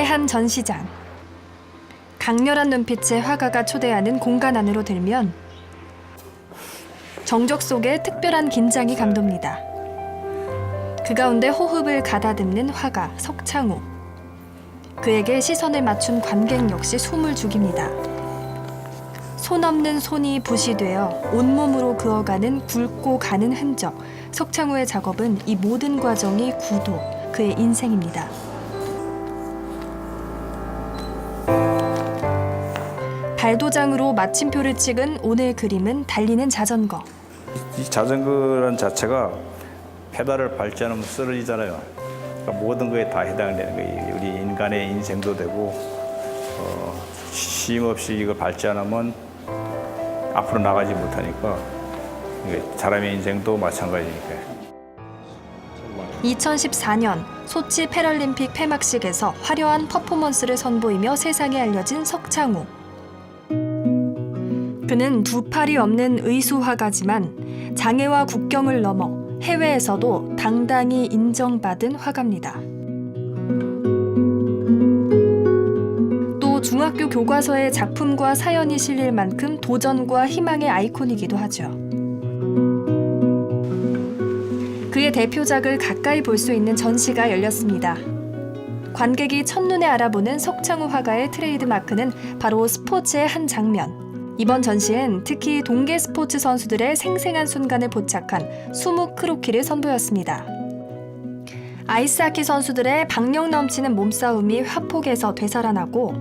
한 전시장. 강렬한 눈빛의 화가가 초대하는 공간 안으로 들면 정적 속에 특별한 긴장이 감돕니다. 그 가운데 호흡을 가다듬는 화가 석창우. 그에게 시선을 맞춘 관객 역시 숨을 죽입니다. 손 없는 손이 붓이 되어 온몸으로 그어가는 굵고 가는 흔적. 석창우의 작업은 이 모든 과정이 구도, 그의 인생입니다. 발도장으로 마침표를 찍은 오늘 그림은 달리는 자전거. 이 자전거란 자체가 페달을 밟지 않으면 쓰러지잖아요. 그러니까 모든 거에 다 해당되는 거예요. 우리 인간의 인생도 되고 쉼 없이 이걸 밟지 않으면 앞으로 나가지 못하니까 사람의 인생도 마찬가지니까요. 2014년 소치 패럴림픽 폐막식에서 화려한 퍼포먼스를 선보이며 세상에 알려진 석창우. 그는 두 팔이 없는 의수화가지만 장애와 국경을 넘어 해외에서도 당당히 인정받은 화가입니다. 또 중학교 교과서에 작품과 사연이 실릴 만큼 도전과 희망의 아이콘이기도 하죠. 그의 대표작을 가까이 볼 수 있는 전시가 열렸습니다. 관객이 첫눈에 알아보는 석창우 화가의 트레이드 마크는 바로 스포츠의 한 장면. 이번 전시엔 특히 동계 스포츠 선수들의 생생한 순간을 포착한 수묵 크로키를 선보였습니다. 아이스하키 선수들의 박력 넘치는 몸싸움이 화폭에서 되살아나고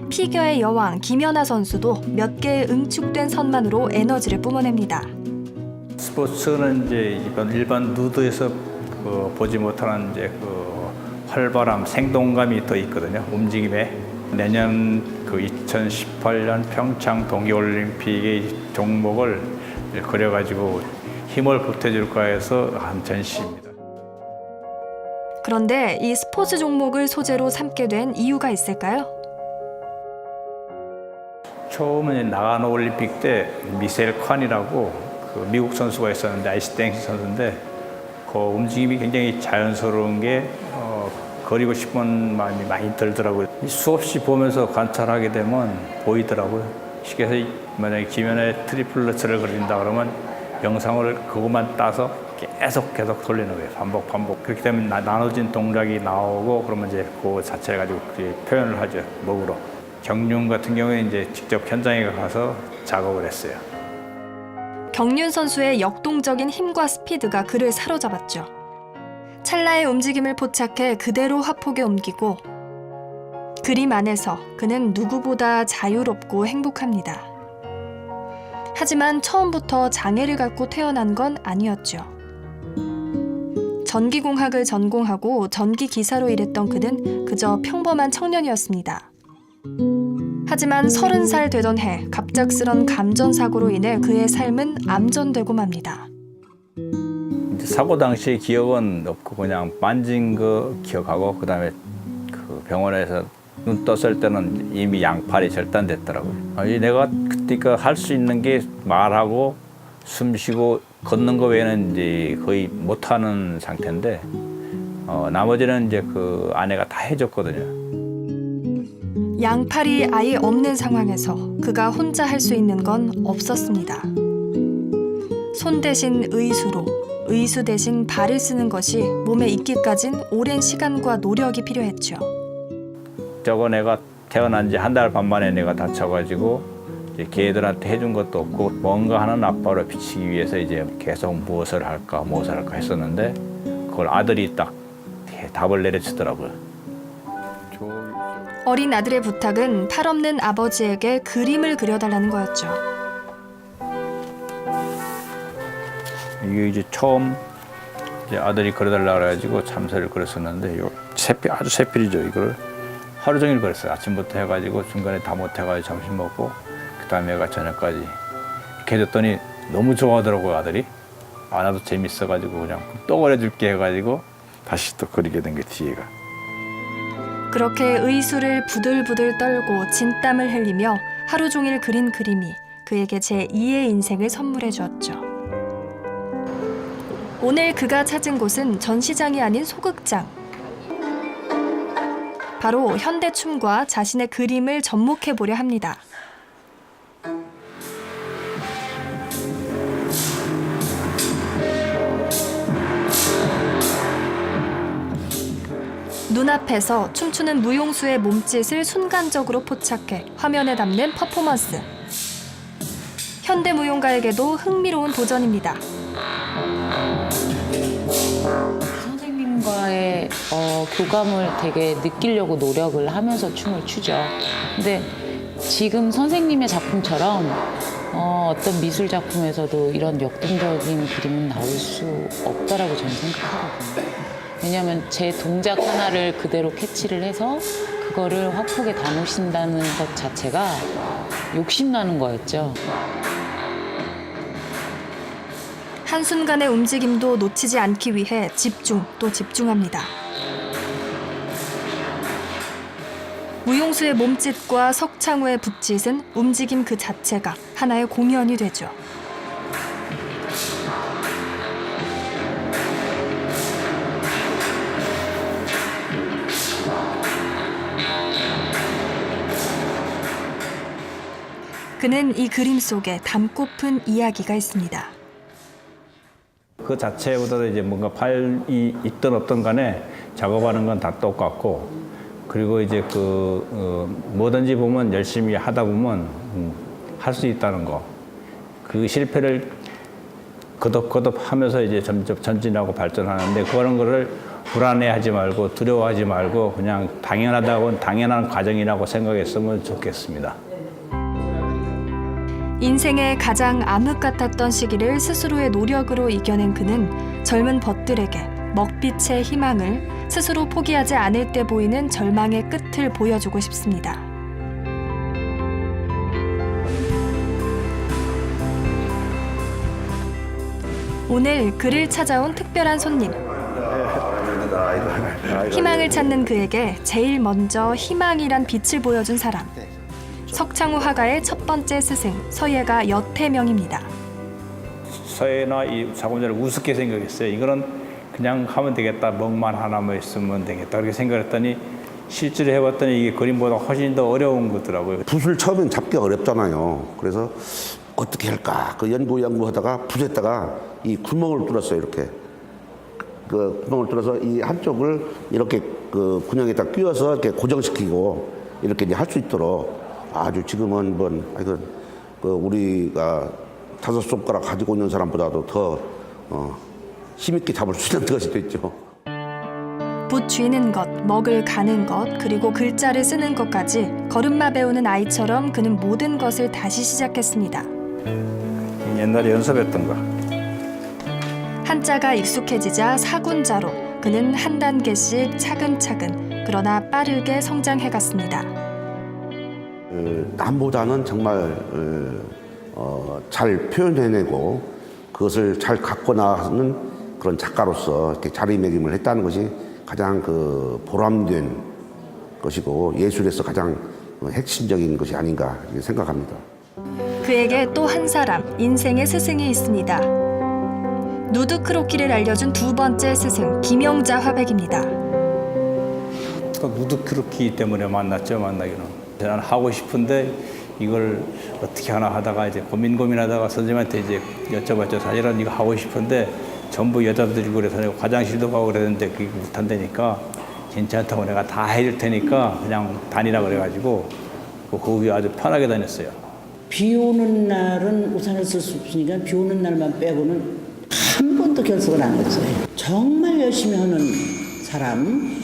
피겨의 여왕 김연아 선수도 몇 개의 응축된 선만으로 에너지를 뿜어냅니다. 스포츠는 이제 일반 누드에서 보지 못하는 이제 활발함, 생동감이 더 있거든요. 움직임에. 내년 2018년 평창 동계올림픽의 종목을 그려가지고 힘을 보태줄까 해서 한 전시입니다. 그런데 이 스포츠 종목을 소재로 삼게 된 이유가 있을까요? 처음에 나가노 올림픽 때 미셀 칸이라고 미국 선수가 있었는데 아이스댄스 선수인데 그 움직임이 굉장히 자연스러운 게 그리고 싶은 마음이 많이 들더라고요. 수없이 보면서 관찰하게 되면 보이더라고요. 쉽게 해서 만약에 김연아의 트리플러츠를 그린다 그러면 영상을 그것만 따서 계속 돌리는 거예요. 반복. 그렇게 되면 나눠진 동작이 나오고 그러면 이제 그 자체 가지고 표현을 하죠. 목으로. 경륜 같은 경우에 이제 직접 현장에 가서 작업을 했어요. 경륜 선수의 역동적인 힘과 스피드가 그를 사로잡았죠. 찰나의 움직임을 포착해 그대로 화폭에 옮기고 그림 안에서 그는 누구보다 자유롭고 행복합니다. 하지만 처음부터 장애를 갖고 태어난 건 아니었죠. 전기공학을 전공하고 전기기사로 일했던 그는 그저 평범한 청년이었습니다. 하지만 30살 되던 해 갑작스런 감전사고로 인해 그의 삶은 암전되고 맙니다. 사고 당시의 기억은 없고 그냥 만진 거 기억하고 그다음에 그 병원에서 눈 떴을 때는 이미 양팔이 절단됐더라고요. 내가 그때가 할 수 있는 게 말하고 숨 쉬고 걷는 거 외에는 이제 거의 못하는 상태인데 나머지는 이제 그 아내가 다 해줬거든요. 양팔이 아예 없는 상황에서 그가 혼자 할 수 있는 건 없었습니다. 손 대신 의수로, 의수 대신 발을 쓰는 것이 몸에 익기까진 오랜 시간과 노력이 필요했죠. 저거 내가 태어난 지 한 달 반 만에 내가 다쳐가지고 이제 걔들한테 해준 것도 없고 뭔가 하는 아빠로 비치기 위해서 이제 계속 무엇을 할까 했었는데 그걸 아들이 딱 답을 내려주더라고요. 어린 아들의 부탁은 팔 없는 아버지에게 그림을 그려달라는 거였죠. 이게 이제 처음 이제 아들이 그려달라 그래가지고 참새를 그렸었는데 아주 새필이죠. 이걸 하루 종일 그렸어요. 아침부터 해가지고 중간에 다 못해가지고 점심 먹고 그다음에 애가 저녁까지 이렇게 해줬더니 너무 좋아하더라고요. 아들이. 나도 재밌어가지고 그냥 또 그려줄게 해가지고 다시 또 그리게 된 게 뒤에가. 그렇게 의수를 부들부들 떨고 진땀을 흘리며 하루 종일 그린 그림이 그에게 제2의 인생을 선물해 주었죠. 오늘 그가 찾은 곳은 전시장이 아닌 소극장. 바로 현대춤과 자신의 그림을 접목해보려 합니다. 눈앞에서 춤추는 무용수의 몸짓을 순간적으로 포착해 화면에 담는 퍼포먼스. 현대무용가에게도 흥미로운 도전입니다. 선생님과의 교감을 되게 느끼려고 노력을 하면서 춤을 추죠. 근데 지금 선생님의 작품처럼 어떤 미술 작품에서도 이런 역동적인 그림은 나올 수 없다라고 저는 생각하거든요. 왜냐하면 제 동작 하나를 그대로 캐치를 해서 그거를 화폭에 담으신다는 것 자체가 욕심나는 거였죠. 한순간의 움직임도 놓치지 않기 위해 집중 또 집중합니다. 무용수의 몸짓과 석창호의 붓짓은 움직임 그 자체가 하나의 공연이 되죠. 그는 이 그림 속에 담고픈 이야기가 있습니다. 그 자체보다도 이제 뭔가 팔이 있든 없든 간에 작업하는 건 다 똑같고, 그리고 이제 뭐든지 보면 열심히 하다 보면 할 수 있다는 거. 그 실패를 거듭거듭 하면서 이제 점점 전진하고 발전하는데, 그런 거를 불안해하지 말고 두려워하지 말고 그냥 당연한 과정이라고 생각했으면 좋겠습니다. 인생의 가장 암흑 같았던 시기를 스스로의 노력으로 이겨낸 그는 젊은 벗들에게 먹빛의 희망을, 스스로 포기하지 않을 때 보이는 절망의 끝을 보여주고 싶습니다. 오늘 그를 찾아온 특별한 손님. 희망을 찾는 그에게 제일 먼저 희망이란 빛을 보여준 사람. 석창호 화가의 첫 번째 스승 서예가 여태명입니다. 서예나 이 작업자를 우습게 생각했어요. 이거는 그냥 하면 되겠다, 먹만 하나만 있으면 되겠다 그렇게 생각했더니 실제로 해봤더니 이게 그림보다 훨씬 더 어려운 거더라고요. 붓을 처음엔 잡기가 어렵잖아요. 그래서 어떻게 할까 그 연구하다가 붓에다가 이 구멍을 뚫었어요. 이렇게 그 구멍을 뚫어서 이 한쪽을 이렇게 그 군형에다 끼워서 이렇게 고정시키고 이렇게 이제 할 수 있도록 아주 지금은 우리가 5손가락 가지고 있는 사람보다도 더 힘있게 잡을 수 있는 것이 됐죠. 붓 쥐는 것, 먹을 가는 것, 그리고 글자를 쓰는 것까지 걸음마 배우는 아이처럼 그는 모든 것을 다시 시작했습니다. 옛날에 연습했던 거. 한자가 익숙해지자 사군자로 그는 한 단계씩 차근차근 그러나 빠르게 성장해갔습니다. 남보다는 정말 잘 표현해내고 그것을 잘 갖고 나가는 그런 작가로서 이렇게 자리매김을 했다는 것이 가장 보람된 것이고 예술에서 가장 핵심적인 것이 아닌가 생각합니다. 그에게 또 한 사람, 인생의 스승이 있습니다. 누드 크로키를 알려준 두 번째 스승, 김영자 화백입니다. 또 누드 크로키 때문에 만나기는. 저는 하고 싶은데 이걸 어떻게 하나 하다가 이제 고민하다가 선생님한테 이제 여쭤봤죠. 사실은 이거 하고 싶은데 전부 여자들이고 그래서 내가 화장실도 가고 그랬는데 그게 못한다니까 괜찮다고 내가 다 해줄 테니까 그냥 다니라 그래가지고 그 후에 아주 편하게 다녔어요. 비 오는 날은 우산을 쓸 수 없으니까 비 오는 날만 빼고는 한 번도 결석을 안 했어요. 정말 열심히 하는 사람,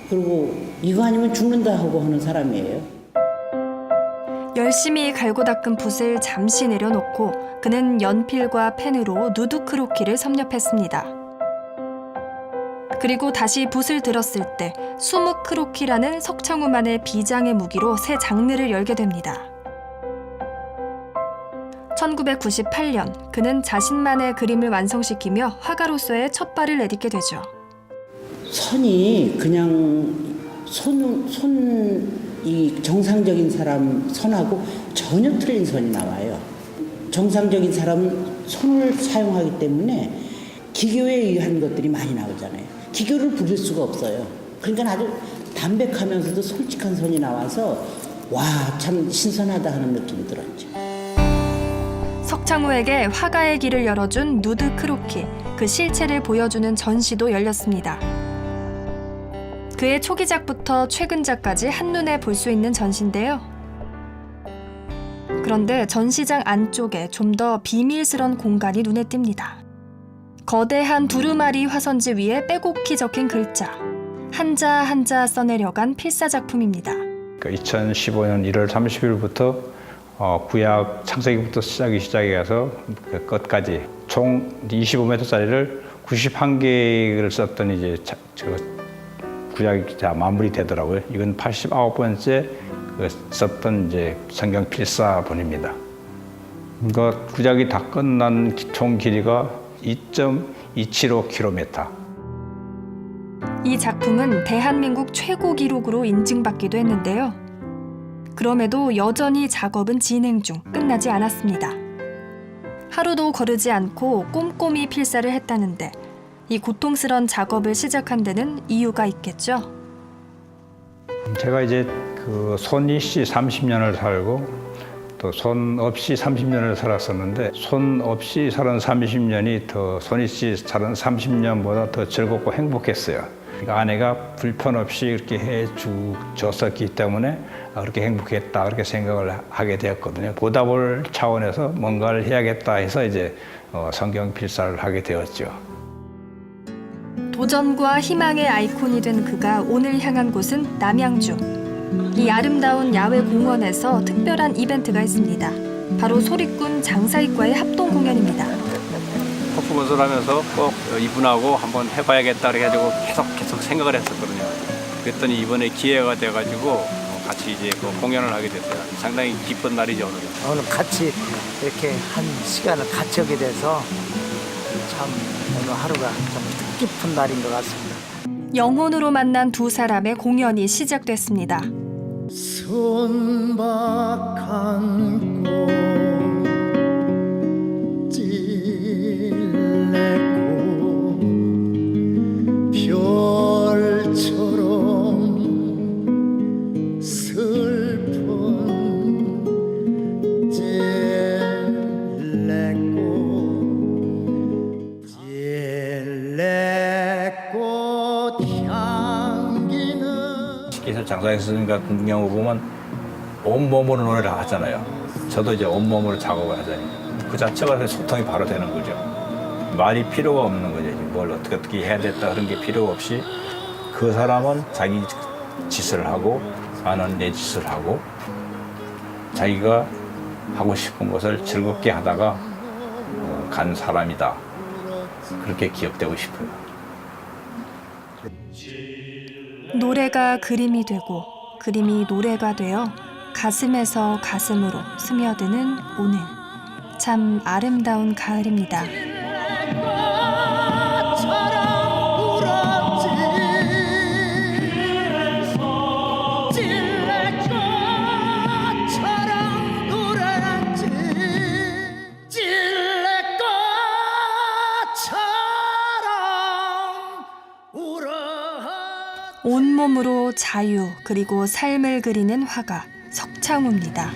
그리고 이거 아니면 죽는다 하고 하는 사람이에요. 열심히 갈고 닦은 붓을 잠시 내려놓고 그는 연필과 펜으로 누드 크로키를 섭렵했습니다. 그리고 다시 붓을 들었을 때 수묵 크로키라는 석창호만의 비장의 무기로 새 장르를 열게 됩니다. 1998년 그는 자신만의 그림을 완성시키며 화가로서의 첫 발을 내딛게 되죠. 선이 그냥 이 정상적인 사람 선하고 전혀 틀린 선이 나와요. 정상적인 사람은 손을 사용하기 때문에 기교에 의한 것들이 많이 나오잖아요. 기교를 부릴 수가 없어요. 그러니까 아주 담백하면서도 솔직한 선이 나와서 와, 참 신선하다 하는 느낌이 들었죠. 석창호에게 화가의 길을 열어준 누드 크로키, 그 실체를 보여주는 전시도 열렸습니다. 그의 초기작부터 최근작까지 한눈에 볼 수 있는 전시인데요. 그런데 전시장 안쪽에 좀 더 비밀스런 공간이 눈에 띕니다. 거대한 두루마리 화선지 위에 빼곡히 적힌 글자, 한자 한자 써내려간 필사작품입니다. 2015년 1월 30일부터 구약 창세기부터 시작해서 그 끝까지 총 25m짜리를 91개를 썼던 이제 구약이 다 마무리되더라고요. 이건 89번째 썼던 이제 성경 필사본입니다. 그러니까 구약이 다 끝난 총 길이가 2.275km. 이 작품은 대한민국 최고 기록으로 인증받기도 했는데요. 그럼에도 여전히 작업은 진행 중, 끝나지 않았습니다. 하루도 거르지 않고 꼼꼼히 필사를 했다는데 이 고통스러운 작업을 시작한 데는 이유가 있겠죠. 제가 이제 그 손 있이 30년을 살고 또 손 없이 30년을 살았었는데 손 없이 살은 30년이 더 손 있이 살은 30년보다 더 즐겁고 행복했어요. 그러니까 아내가 불편 없이 이렇게 해줬었기 때문에 그렇게 행복했다 그렇게 생각을 하게 되었거든요. 보답을 차원에서 뭔가를 해야겠다 해서 이제 성경 필사를 하게 되었죠. 도전과 희망의 아이콘이 된 그가 오늘 향한 곳은 남양주. 이 아름다운 야외 공원에서 특별한 이벤트가 있습니다. 바로 소리꾼 장사익과의 합동 공연입니다. 퍼포먼스를 하면서 꼭 이분하고 한번 해봐야겠다 그래가지고 계속 생각을 했었거든요. 그랬더니 이번에 기회가 돼가지고 같이 이제 공연을 하게 됐어요. 상당히 기쁜 날이죠, 오늘은. 오늘 같이 이렇게 한 시간을 같이 하게 돼서 참 오늘 하루가 좀 뜻깊은 날인 것 같습니다. 영혼으로 만난 두 사람의 공연이 시작됐습니다. 순박한 꽃 찔레고 별처럼 슬픈 찔레꽃 향기는 그래서 장사익 스님과 공경을 보면 온몸으로 노래를 하잖아요. 저도 이제 온몸으로 작업을 하자니 그 자체가 소통이 바로 되는 거죠. 말이 필요가 없는 거죠. 뭘 어떻게 해야 됐다 그런 게 필요 없이 그 사람은 자기 짓을 하고 나는 내 짓을 하고 자기가 하고 싶은 것을 즐겁게 하다가 간 사람이다. 그렇게 기억되고 싶어요. 노래가 그림이 되고 그림이 노래가 되어 가슴에서 가슴으로 스며드는 오늘. 참 아름다운 가을입니다. 온몸으로 자유 그리고 삶을 그리는 화가 석창호입니다.